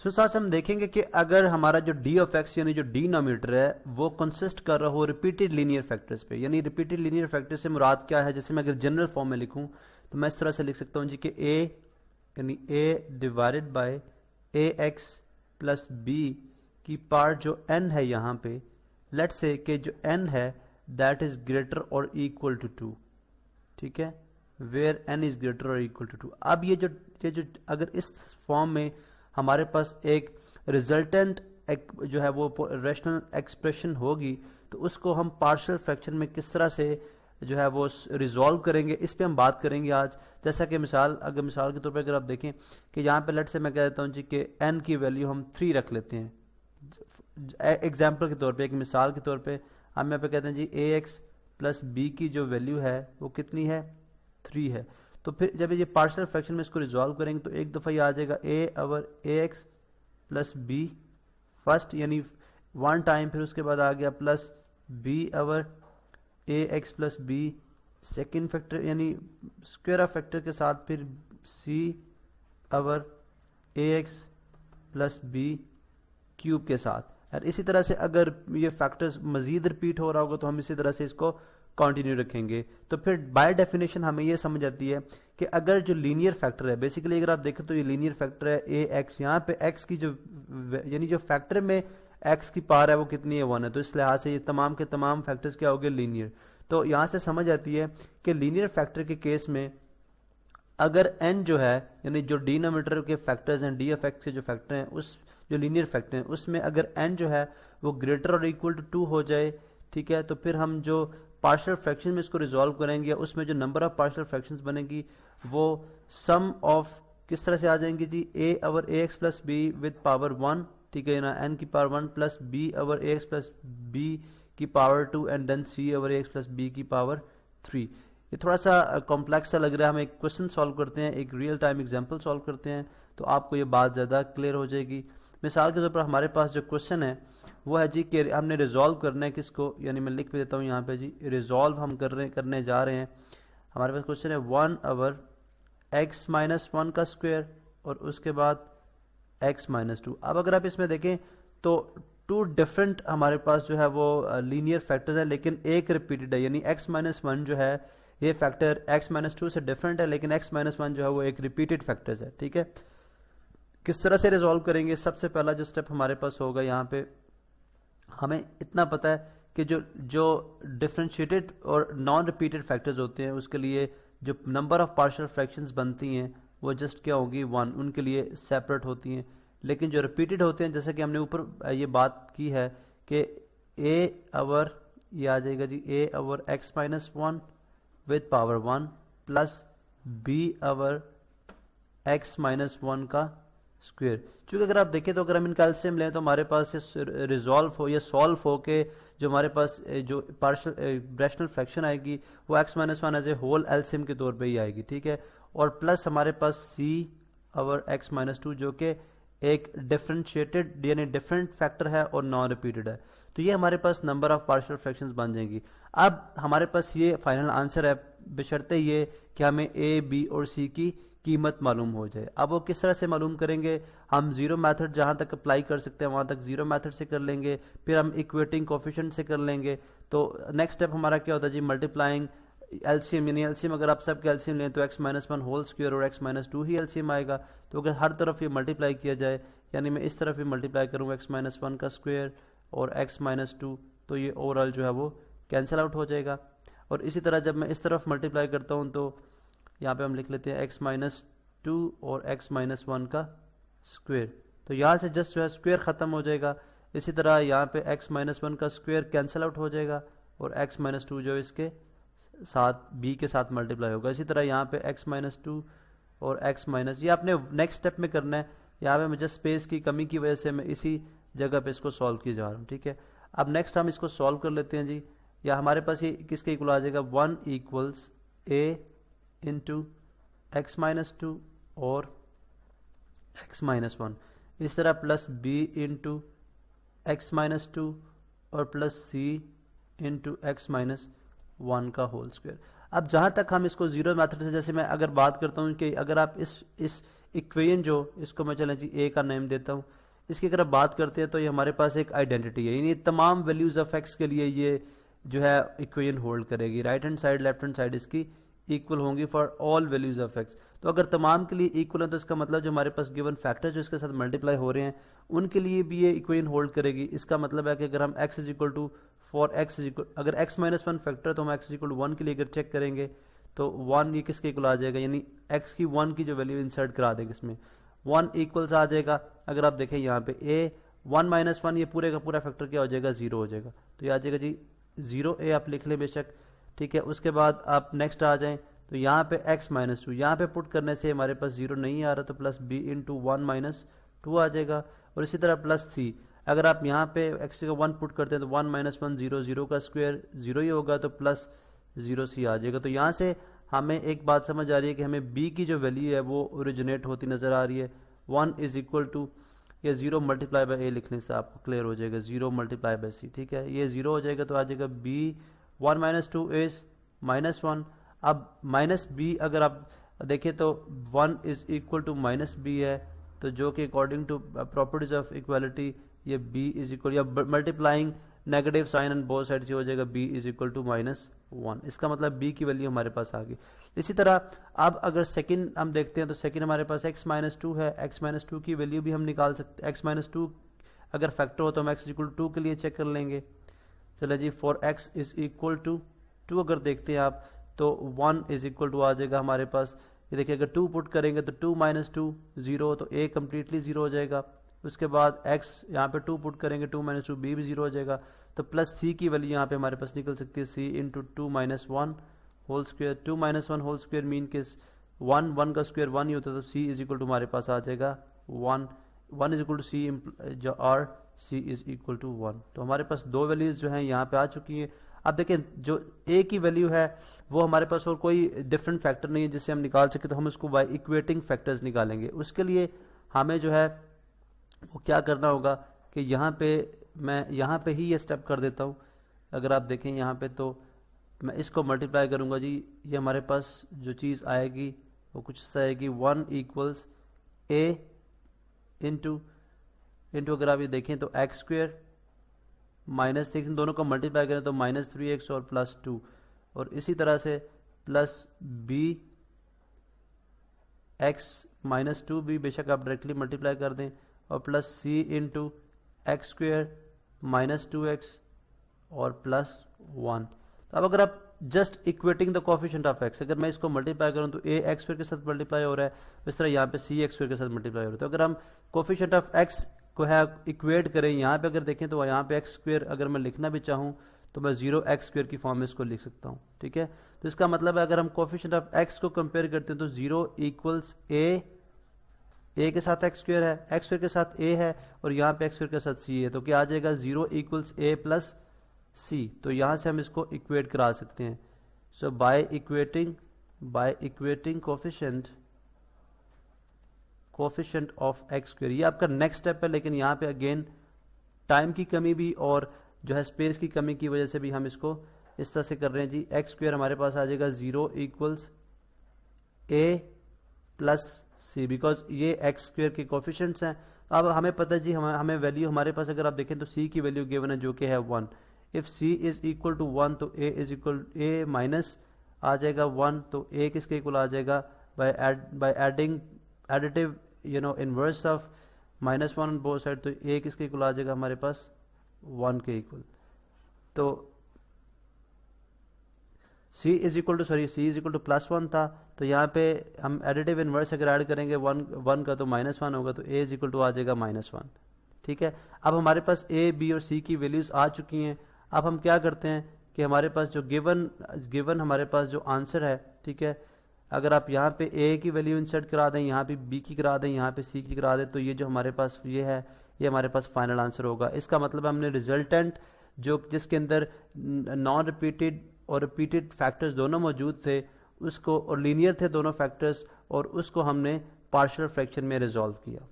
सो आज हम देखेंगे कि अगर हमारा जो डी ऑफ एक्स यानी जो डिनोमिनेटर है वो कंसिस्ट कर रहा हो रिपीटेड लीनियर फैक्टर्स पे, यानी रिपीटेड लीनियर फैक्टर से मुराद क्या है। जैसे मैं अगर जनरल फॉर्म में लिखूं तो मैं इस तरह से लिख सकता हूं जी कि ए यानी a divided by a x plus b की पार्ट जो n है यहाँ पे, लेट्स से कि जो n है दैट इज ग्रेटर और इक्वल टू 2, ठीक है, वेयर n इज ग्रेटर और इक्वल टू 2। अब ये जो अगर इस फॉर्म में हमारे पास एक रिजल्टेंट जो है वो रेशनल एक्सप्रेशन होगी तो उसको हम पार्शियल फ्रैक्शन में किस तरह से जो है वो रिजॉल्व करेंगे, इस पे हम बात करेंगे आज। जैसा कि मिसाल के तौर पे अगर आप देखें कि यहाँ पे लेट से मैं कह देता हूँ जी कि n की वैल्यू हम 3 रख लेते हैं एग्जाम्पल के तौर पे, एक मिसाल के तौर पे हम यहाँ पे कहते हैं जी ए एक्स प्लस बी की जो वैल्यू है वो कितनी है, 3 है। तो फिर जब ये पार्शियल फ्रैक्शन में इसको रिजॉल्व करेंगे तो एक दफ़ा ये आ जाएगा A over a x plus b first यानी 1 टाइम, फिर उसके बाद आ गया plus b over a x plus b second factor यानी स्क्वायर ऑफ फैक्टर के साथ, फिर C over a x plus b cube के साथ। और इसी तरह से अगर ये फैक्टर्स मजीद रिपीट हो रहा होगा तो हम इसी तरह से इसको कंटिन्यू रखेंगे। तो फिर बाय डेफिनेशन हमें ये समझ आती है कि अगर जो लीनियर फैक्टर है, बेसिकली अगर आप देखें तो ये लीनियर फैक्टर है ए एक्स, यहाँ पे एक्स की जो यानी जो फैक्टर में एक्स की पावर है वो कितनी है, 1 है। तो इस लिहाज से ये तमाम के तमाम फैक्टर्स क्या हो गए, लीनियर। तो यहाँ से समझ आती है कि लीनियर फैक्टर के केस में अगर n जो है यानी जो डिनोमिनेटर के फैक्टर्स हैं, डी ऑफ एक्स के जो फैक्टर हैं, उस जो लीनियर फैक्टर हैं उसमें अगर n जो है वो ग्रेटर और इक्वल टू 2 हो जाए, ठीक है, तो फिर हम जो पार्शियल फ्रैक्शन में इसको रिजॉल्व करेंगे उसमें जो नंबर ऑफ पार्शियल फ्रैक्शंस बनेगी वो सम ऑफ किस तरह से आ जाएंगे जी, a over a x plus b with power 1, ठीक है ना, n की power 1 plus b over a x plus b की power 2 and then c over a x plus b की पावर 3। ये थोड़ा सा कॉम्प्लेक्स सा लग रहा है, हम एक क्वेश्चन सॉल्व करते हैं, एक रियल टाइम एग्जांपल सॉल्व करते हैं तो आपको ये बात ज़्यादा क्लियर हो जाएगी। मिसाल के तौर पर हमारे पास जो क्वेश्चन है वो है जी कि हमने रिजॉल्व करना है किसको, यानी मैं लिख भी देता हूँ यहाँ पे जी, रिजॉल्व हम करने जा रहे हैं। हमारे पास क्वेश्चन है 1 ओवर एक्स माइनस 1 का स्क्वायर और उसके बाद x माइनस 2। अब अगर आप इसमें देखें तो 2 डिफरेंट हमारे पास जो है वो लीनियर फैक्टर्स हैं लेकिन एक रिपीटेड है, यानी x माइनस 1 जो है ये फैक्टर x माइनस 2 से डिफरेंट है लेकिन x माइनस 1 जो है वो एक रिपीटेड फैक्टर्स है, ठीक है। किस तरह से रिजॉल्व करेंगे, सबसे पहला जो स्टेप हमारे पास होगा यहाँ पे हमें इतना पता है कि जो डिफरेंशिएटेड और नॉन रिपीटेड फैक्टर्स होते हैं उसके लिए जो नंबर ऑफ पार्शियल फ्रैक्शंस बनती हैं वो जस्ट क्या होगी, 1, उनके लिए सेपरेट होती हैं। लेकिन जो रिपीटेड होते हैं जैसे कि हमने ऊपर ये बात की है कि ए अवर ये आ जाएगा जी a over x minus 1 with power 1 plus b over x minus 1 का स्क्वायर। चूंकि अगर आप देखें तो अगर हम इनका एलसीएम लें तो हमारे पास ये रिजॉल्व हो या सॉल्व हो के जो हमारे पास जो पार्शियल रैशनल फ्रैक्शन आएगी वो x minus 1 as a whole LCM के तौर पे ही आएगी, ठीक है। और प्लस हमारे पास c ओवर x माइनस 2 जो कि एक डिफरेंशिएटेड यानी डिफरेंट फैक्टर है और नॉन रिपीटेड है। तो ये हमारे पास नंबर ऑफ पार्शियल फ्रैक्शंस बन जाएंगी। अब हमारे पास ये फाइनल आंसर है बशर्ते ये कि हमें a, b और c की कीमत मालूम हो जाए। अब वो किस तरह से मालूम करेंगे, हम जीरो मेथड जहाँ तक अप्लाई कर सकते हैं वहाँ तक जीरो मेथड से कर लेंगे, फिर हम इक्वेटिंग कोफिशिएंट से कर लेंगे। तो नेक्स्ट स्टेप हमारा क्या होता है जी, मल्टीप्लाइंग एलसीएम, यानी एलसीएम अगर आप सबके एलसीएम लें तो x माइनस 1 होल स्क्वायर और x माइनस 2 ही एलसीएम आएगा। तो अगर हर तरफ ये मल्टीप्लाई किया जाए यानी मैं इस तरफ भी मल्टीप्लाई करूँ x माइनस 1 का स्क्वायर और x माइनस 2 तो ये ओवरऑल जो है वो कैंसिल आउट हो जाएगा। और इसी तरह जब मैं इस तरफ मल्टीप्लाई करता हूँ तो यहाँ पे हम लिख लेते हैं x माइनस 2 और x माइनस 1 का स्क्वायर। तो यहाँ से जस्ट जो है स्क्वायर ख़त्म हो जाएगा। इसी तरह यहाँ पे x माइनस 1 का स्क्वायर कैंसिल आउट हो जाएगा और x माइनस 2 जो इसके साथ b के साथ मल्टीप्लाई होगा। इसी तरह यहाँ पे x माइनस 2 और x माइनस, ये आपने नेक्स्ट स्टेप में करना है। यहाँ पे मुझे स्पेस की कमी की वजह से मैं इसी जगह पे इसको सॉल्व किए जा रहा हूँ, ठीक है। अब नेक्स्ट हम इसको सॉल्व कर लेते हैं जी। या हमारे पास ये किसके इक्वल आ जाएगा, 1 equals a into x minus 2 और x माइनस 1, इस तरह plus b into x minus 2 और plus c into x minus 1 का होल स्क्वायर। अब जहाँ तक हम इसको जीरो मेथड से, जैसे मैं अगर बात करता हूँ कि अगर आप इस इक्वेशन जो इसको मैं चलें जी ए का नेम देता हूँ, इसकी अगर आप बात करते हैं तो ये हमारे पास एक आइडेंटिटी है, यानी तमाम वैल्यूज ऑफ एक्स के लिए ये जो है इक्वेशन होल्ड करेगी। Right hand side left hand side इसकी इक्वल होंगी for all values of x. तो अगर तमाम के लिए इक्वल है तो इसका मतलब जो हमारे पास गिवन फैक्टर जो इसके साथ मल्टीप्लाई हो रहे हैं उनके लिए भी ये इक्वेशन होल्ड करेगी। इसका मतलब है कि अगर हम x is equal to for x is equal, अगर x माइनस वन फैक्टर तो हम x इज इक्वल टू 1 के लिए अगर चेक करेंगे तो 1 ये किसके इक्वल आ जाएगा, यानी x की 1 की जो वैल्यू इंसर्ट करा देंगे इसमें 1 इक्वल्स आ जाएगा। अगर आप देखें यहाँ पे a 1 माइनस वन, ये पूरे का पूरा फैक्टर क्या हो जाएगा, 0 हो जाएगा। तो ये आ जाएगा जी 0a, आप लिख लें बेशक, ठीक है। उसके बाद आप नेक्स्ट आ जाएं तो यहाँ पे x माइनस टू, यहाँ पे पुट करने से हमारे पास 0 नहीं आ रहा तो प्लस b इंटू 1 माइनस 2 आ जाएगा। और इसी तरह प्लस c, अगर आप यहाँ पे x का 1 पुट करते हैं तो 1 माइनस 1 0, 0 का स्क्वायर 0 ही होगा तो प्लस 0c आ जाएगा। तो यहाँ से हमें एक बात समझ आ रही है कि हमें b की जो वैल्यू है वो ओरिजिनेट होती नज़र आ रही है। 1 इज इक्वल टू ये 0 मल्टीप्लाई बाई a लिखने से आपको क्लियर हो जाएगा, 0 मल्टीप्लाई बाई c, ठीक है। ये 0 हो जाएगा तो आ जाएगा b 1 माइनस 2 इज माइनस 1। अब माइनस बी अगर आप देखें तो 1 is equal to minus b है, तो जो कि according to properties of equality ये b इज इक्वल या multiplying negative sign on both side से हो जाएगा b is equal to minus 1। इसका मतलब b की वैल्यू हमारे पास आ गई। इसी तरह अब अगर सेकंड हम देखते हैं तो सेकंड हमारे पास x माइनस 2 है, x माइनस 2 की वैल्यू भी हम निकाल सकते हैं। x माइनस 2 अगर फैक्टर हो तो हम x इक्वल टू 2 के लिए चेक कर लेंगे। चले जी for x is equal to 2 अगर देखते हैं आप तो 1 इज इक्वल टू आ जाएगा हमारे पास, ये देखिए अगर 2 पुट करेंगे तो 2 माइनस 2 0, तो a कम्प्लीटली 0 हो जाएगा। उसके बाद x यहाँ पे 2 पुट करेंगे 2 माइनस 2 b भी 0 हो जाएगा। तो प्लस c की वैल्यू यहाँ पे हमारे पास निकल सकती है c into 2 minus 1 whole square. 2 minus 1 whole square mean के 1 का स्क्वायर 1 ही होता है, तो c इज इक्वल टू हमारे पास आ जाएगा 1 इज इक्वल टू c जो और c इज इक्वल टू 1। तो हमारे पास दो वैल्यूज जो हैं यहाँ पे आ चुकी हैं। अब देखें जो a की वैल्यू है वो हमारे पास और कोई डिफरेंट फैक्टर नहीं है जिससे हम निकाल सके, तो हम उसको बाय इक्वेटिंग फैक्टर्स निकालेंगे। उसके लिए हमें जो है वो क्या करना होगा कि यहाँ पे मैं यहाँ पे ही ये स्टेप कर देता हूँ। अगर आप देखें यहाँ पे तो मैं इसको मल्टीप्लाई करूँगा जी, ये हमारे पास जो चीज़ आएगी वो कुछ सा आएगी 1 इक्वल्स a इंटू अगर आप ये देखें तो एक्स स्क्वेयर माइनस 3, दोनों को मल्टीप्लाई करें तो माइनस 3x और प्लस 2, और इसी तरह से plus b x minus 2b बेशक आप डायरेक्टली मल्टीप्लाई कर दें, और plus c into x square minus 2x और प्लस 1। तो अब अगर आप just equating the coefficient of x, अगर मैं इसको मल्टीप्लाई करूं तो a एक्स स्क्वेयर के साथ मल्टीप्लाई हो रहा है, इस तरह यहाँ पे c एक्स स्क्वेयर के साथ मल्टीप्लाई हो रहा है। तो अगर हम कोफिशिएंट ऑफ x को है इक्वेट करें, यहाँ पे अगर देखें तो यहाँ पे एक्स स्क्वेयर अगर मैं लिखना भी चाहूँ तो मैं 0x स्क्वेयर की फॉर्म में इसको लिख सकता हूँ, ठीक है। तो इसका मतलब है अगर हम कोफिशिएंट ऑफ x को कंपेयर करते हैं तो 0 इक्वल्स a के साथ एक्स स्क्वेयर है, एक्स स्क्वेयर के साथ a है, और यहाँ पे एक्स स्क्वेयर के साथ c है, तो क्या आ जाएगा 0 इक्वल्स a प्लस c। तो यहाँ से हम इसको इक्वेट करा सकते हैं। So by equating coefficient of x square, ये आपका नेक्स्ट स्टेप है। लेकिन यहाँ पे अगेन टाइम की कमी भी और जो है स्पेस की कमी की वजह से भी हम इसको इस तरह से कर रहे हैं जी। एक्स स्क्वेयर हमारे पास आ जाएगा 0 equals a plus c, because ये एक्स स्क्वेयर के कोफिशिएंट्स हैं। अब हमें पता है जी हमें वैल्यू हमारे पास अगर आप देखें तो c की वैल्यू गिवन है जो कि है 1। If c is equal to 1 तो a is equal a minus आ जाएगा 1, तो a किसके इक्वल आ जाएगा by adding additive inverse of minus 1 on both side, तो a किसके इक्वल आ जाएगा हमारे पास 1 के इक्वल। तो c is equal to plus 1 था, तो यहाँ पे हम एडिटिव इनवर्स अगर ऐड करेंगे 1 का तो माइनस 1 होगा, तो a इज इक्वल टू आ जाएगा माइनस 1, ठीक है। अब हमारे पास a b और c की वैल्यूज आ चुकी हैं। अब हम क्या करते हैं कि हमारे पास जो गिवन हमारे पास जो आंसर है, ठीक है, अगर आप यहाँ पे a की वैल्यू इंसर्ट करा दें, यहाँ पे b की करा दें, यहाँ पे c की करा दें, तो ये जो हमारे पास ये है ये हमारे पास फाइनल आंसर होगा। इसका मतलब हमने रिजल्टेंट जो जिसके अंदर नॉन रिपीटेड और रिपीटेड फैक्टर्स दोनों मौजूद थे उसको, और लीनियर थे दोनों फैक्टर्स, और उसको हमने पार्शियल फ्रैक्शन में रिजॉल्व किया।